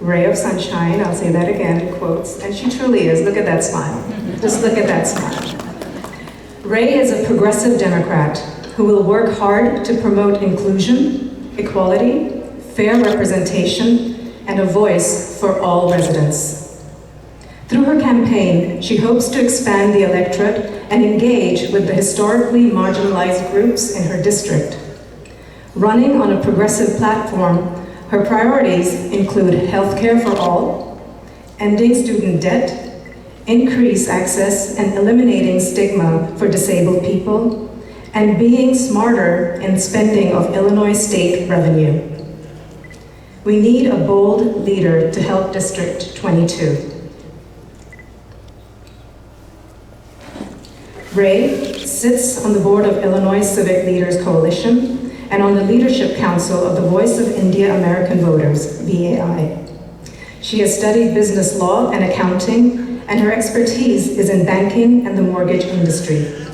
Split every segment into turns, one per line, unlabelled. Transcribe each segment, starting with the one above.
ray of sunshine, I'll say that again in quotes, and she truly is. Look at that smile. Just look at that smile. Ray is a progressive Democrat who will work hard to promote inclusion, equality, fair representation, and a voice for all residents. Through her campaign, she hopes to expand the electorate and engage with the historically marginalized groups in her district. Running on a progressive platform, her priorities include healthcare for all, ending student debt, increased access and eliminating stigma for disabled people, and being smarter in spending of Illinois state revenue. We need a bold leader to help District 22. Ray sits on the board of Illinois Civic Leaders Coalition and on the Leadership Council of the Voice of India American Voters, VAI. She has studied business law and accounting, and her expertise is in banking and the mortgage industry.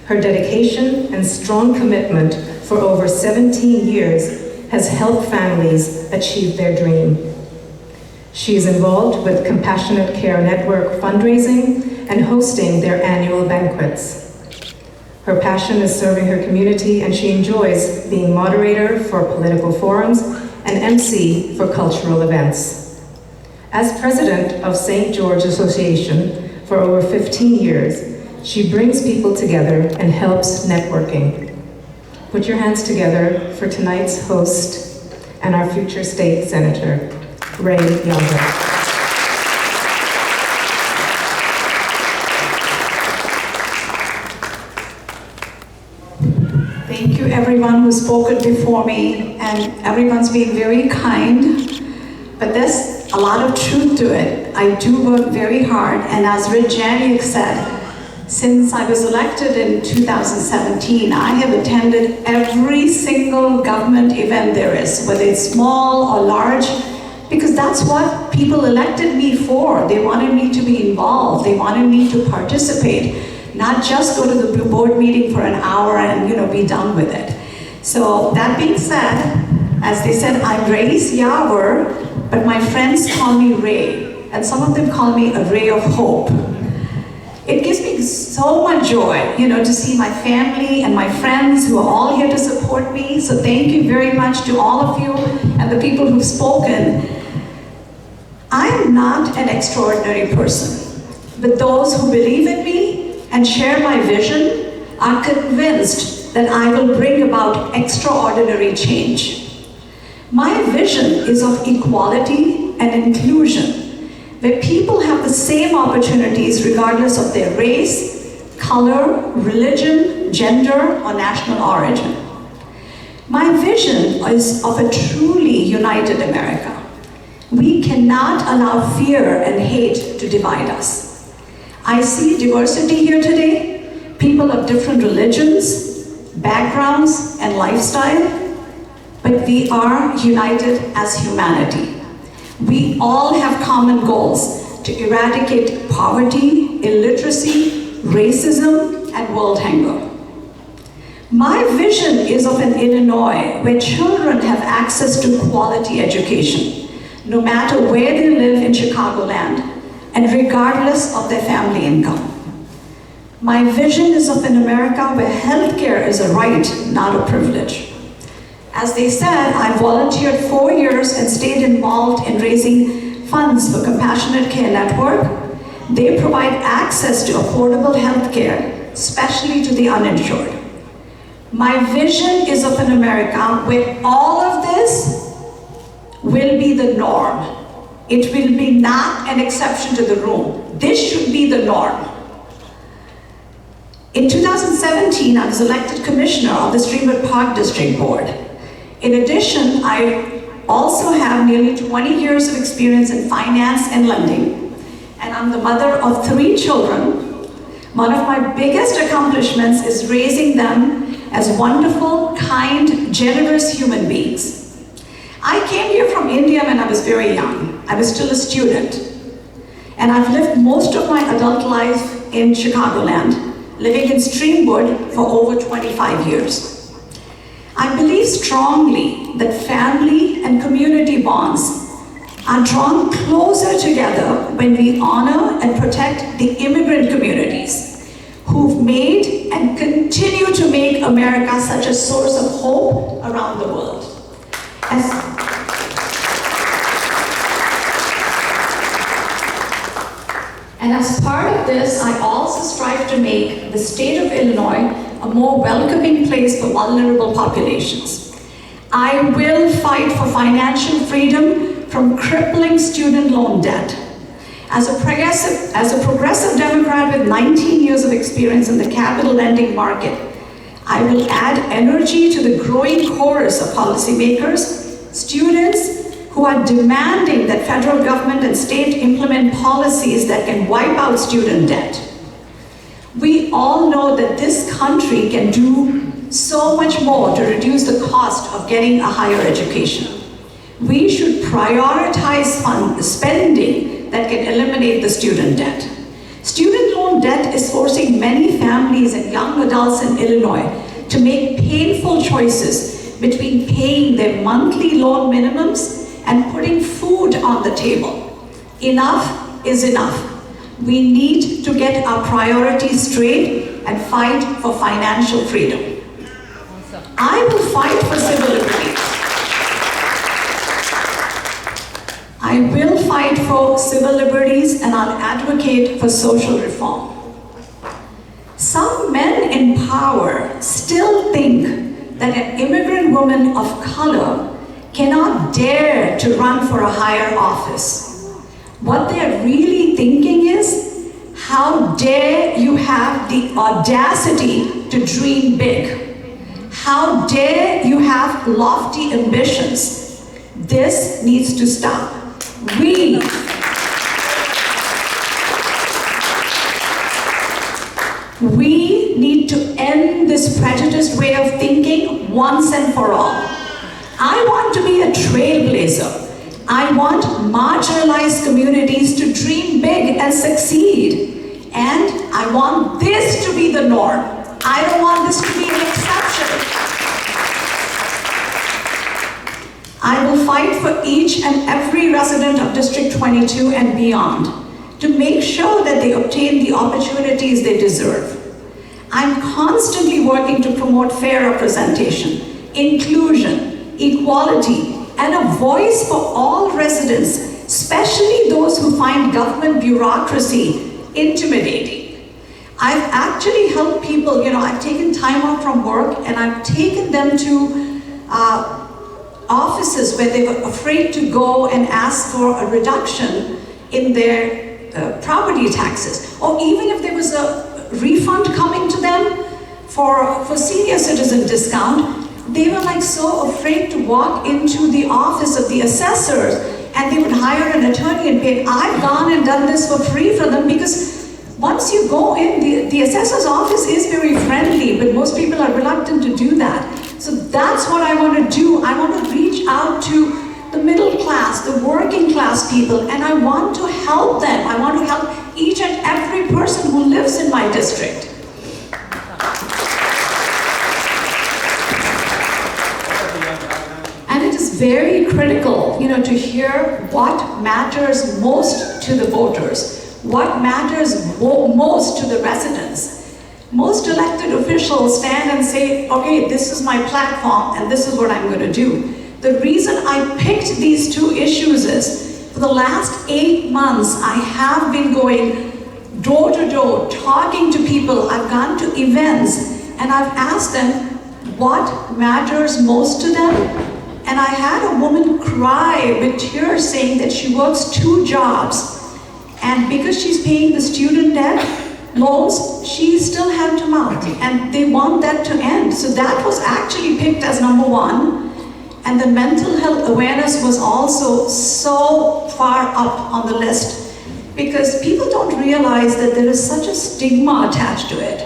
Her dedication and strong commitment for over 17 years has helped families achieve their dream. She is involved with Compassionate Care Network fundraising and hosting their annual banquets. Her passion is serving her community, and she enjoys being moderator for political forums and MC for cultural events. As president of St. George Association for over 15 years, she brings people together and helps networking. Put your hands together for tonight's host and our future state senator, Raees Yawer.
Thank you everyone who's spoken before me, and everyone's been very kind, but there's a lot of truth to it. I do work very hard, and as Rich Janiak said, since I was elected in 2017, I have attended every single government event there is, whether it's small or large, because that's what people elected me for. They wanted me to be involved. They wanted me to participate, not just go to the board meeting for an hour and be done with it. So that being said, as they said, I'm Raees Yawer, but my friends call me Ray, and some of them call me a ray of hope. It gives me so much joy, to see my family and my friends who are all here to support me. So thank you very much to all of you and the people who've spoken. I am not an extraordinary person, but those who believe in me and share my vision are convinced that I will bring about extraordinary change. My vision is of equality and inclusion, where people have the same opportunities regardless of their race, color, religion, gender, or national origin. My vision is of a truly united America. We cannot allow fear and hate to divide us. I see diversity here today, people of different religions, backgrounds, and lifestyle, but we are united as humanity. We all have common goals to eradicate poverty, illiteracy, racism, and world hunger. My vision is of an Illinois where children have access to quality education, no matter where they live in Chicagoland, and regardless of their family income. My vision is of an America where healthcare is a right, not a privilege. As they said, I volunteered 4 years and stayed involved in raising funds for Compassionate Care Network. They provide access to affordable health care, especially to the uninsured. My vision is of an America where all of this will be the norm. It will be not an exception to the rule. This should be the norm. In 2017, I was elected commissioner of the Streamwood Park District Board. In addition, I also have nearly 20 years of experience in finance and lending, and I'm the mother of 3 children. One of my biggest accomplishments is raising them as wonderful, kind, generous human beings. I came here from India when I was very young. I was still a student. And I've lived most of my adult life in Chicagoland, living in Streamwood for over 25 years. I believe strongly that family and community bonds are drawn closer together when we honor and protect the immigrant communities who've made and continue to make America such a source of hope around the world. And as part of this, I also strive to make the state of Illinois a more welcoming place for vulnerable populations. I will fight for financial freedom from crippling student loan debt. As a progressive Democrat with 19 years of experience in the capital lending market, I will add energy to the growing chorus of policymakers, students, who are demanding that federal government and state implement policies that can wipe out student debt. We all know that this country can do so much more to reduce the cost of getting a higher education. We should prioritize spending that can eliminate the student debt. Student loan debt is forcing many families and young adults in Illinois to make painful choices between paying their monthly loan minimums and putting food on the table. Enough is enough. We need to get our priorities straight and fight for financial freedom. Awesome. I will fight for civil liberties. I will fight for civil liberties and I'll advocate for social reform. Some men in power still think that an immigrant woman of color cannot dare to run for a higher office. What they're really thinking is, how dare you have the audacity to dream big? How dare you have lofty ambitions? This needs to stop. We need to end this prejudiced way of thinking once and for all. I want to be a trailblazer. I want marginalized communities to dream big and succeed. And I want this to be the norm. I don't want this to be an exception. I will fight for each and every resident of District 22 and beyond to make sure that they obtain the opportunities they deserve. I'm constantly working to promote fair representation, inclusion, equality, and a voice for all residents, especially those who find government bureaucracy intimidating. I've actually helped people, I've taken time off from work and I've taken them to offices where they were afraid to go and ask for a reduction in their property taxes. Or even if there was a refund coming to them for senior citizen discount, they were like so afraid to walk into the office of the assessors and they would hire an attorney and pay. I've gone and done this for free for them because once you go in, the assessor's office is very friendly, but most people are reluctant to do that. So that's what I want to do. I want to reach out to the middle class, the working class people, and I want to help them. I want to help each and every person who lives in my district. And it is very critical, to hear what matters most to the voters, what matters most to the residents. Most elected officials stand and say, okay, this is my platform and this is what I'm going to do. The reason I picked these two issues is, for the last 8 months, I have been going door to door, talking to people. I've gone to events and I've asked them what matters most to them. And I had a woman cry with tears saying that she works 2 jobs. And because she's paying the student debt loans, she still hand to mouth. And they want that to end. So that was actually picked as number 1. And the mental health awareness was also so far up on the list because people don't realize that there is such a stigma attached to it.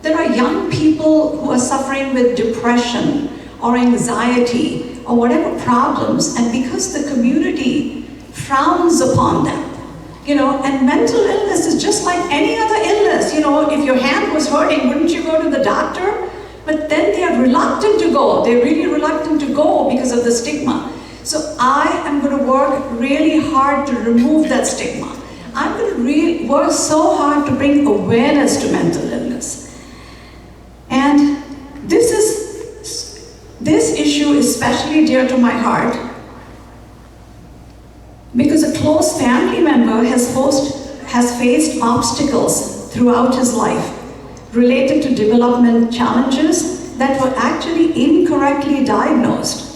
There are young people who are suffering with depression or anxiety or whatever problems, and because the community frowns upon them, and mental illness is just like any other illness. If your hand was hurting, wouldn't you go to the doctor? But then they are reluctant to go. They're really reluctant to go because of the stigma. So I am going to work really hard to remove that stigma. I'm going to work so hard to bring awareness to mental illness. And this issue is especially dear to my heart because a close family member has faced obstacles throughout his life related to development challenges that were actually incorrectly diagnosed.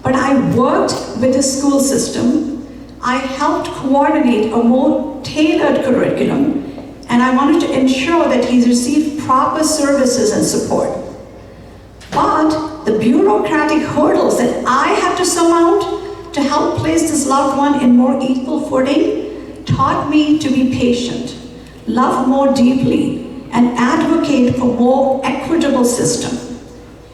But I worked with the school system. I helped coordinate a more tailored curriculum, and I wanted to ensure that he's received proper services and support. But the bureaucratic hurdles that I had to surmount to help place this loved one in more equal footing taught me to be patient, love more deeply, and advocate for more equitable system.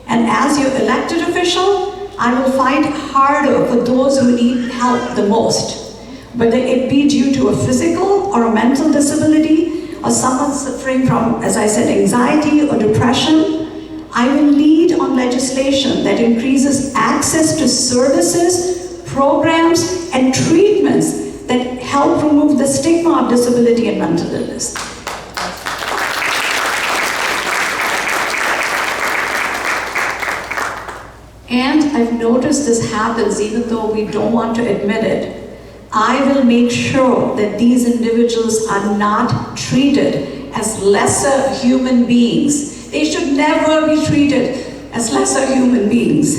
And as your elected official, I will fight harder for those who need help the most, whether it be due to a physical or a mental disability, or someone suffering from, as I said, anxiety or depression. I will lead on legislation that increases access to services, programs, and treatments that help remove the stigma of disability and mental illness. And I've noticed this happens even though we don't want to admit it. I will make sure that these individuals are not treated as lesser human beings. They should never be treated as lesser human beings.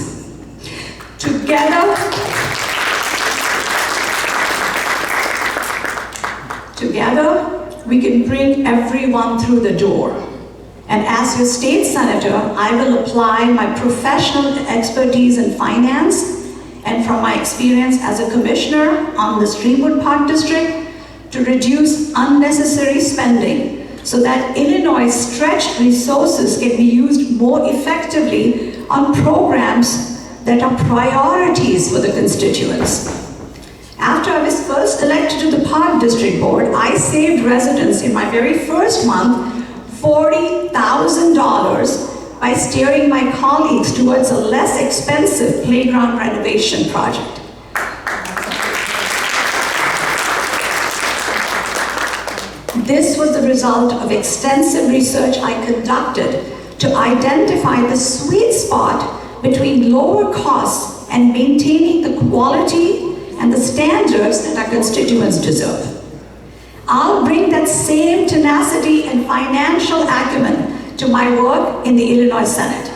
Together, we can bring everyone through the door. And as your state senator, I will apply my professional expertise in finance and from my experience as a commissioner on the Streamwood Park District to reduce unnecessary spending so that Illinois' stretched resources can be used more effectively on programs that are priorities for the constituents. After I was first elected to the Park District Board, I saved residents in my very first month $40,000 by steering my colleagues towards a less expensive playground renovation project. This was the result of extensive research I conducted to identify the sweet spot between lower costs and maintaining the quality and the standards that our constituents deserve. I'll bring that same tenacity and financial acumen to my work in the Illinois Senate.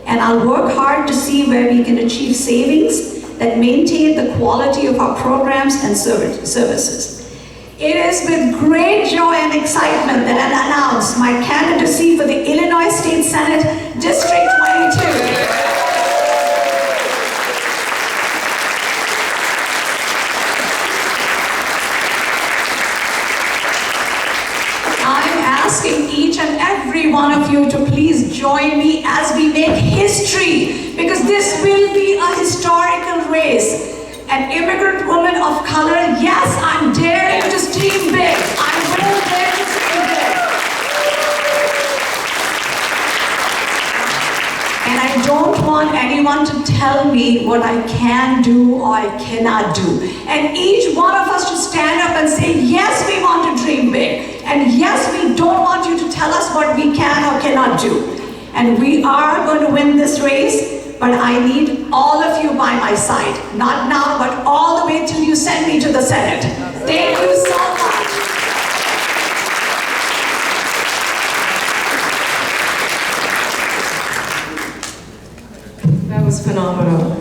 And I'll work hard to see where we can achieve savings that maintain the quality of our programs and services. It is with great joy and excitement that I announce my candidacy for the Illinois State Senate, District 22. Asking each and every one of you to please join me as we make history, because this will be a historical race. An immigrant woman of color, yes, I'm daring to dream big. I will dare to dream big. And I don't want anyone to tell me what I can do or I cannot do. And each one of us should stand up and say, yes, we want to dream big. And yes, we don't want you to tell us what we can or cannot do. And we are going to win this race, but I need all of you by my side. Not now, but all the way till you send me to the Senate. Thank you so much.
That was phenomenal.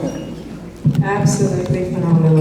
Absolutely phenomenal.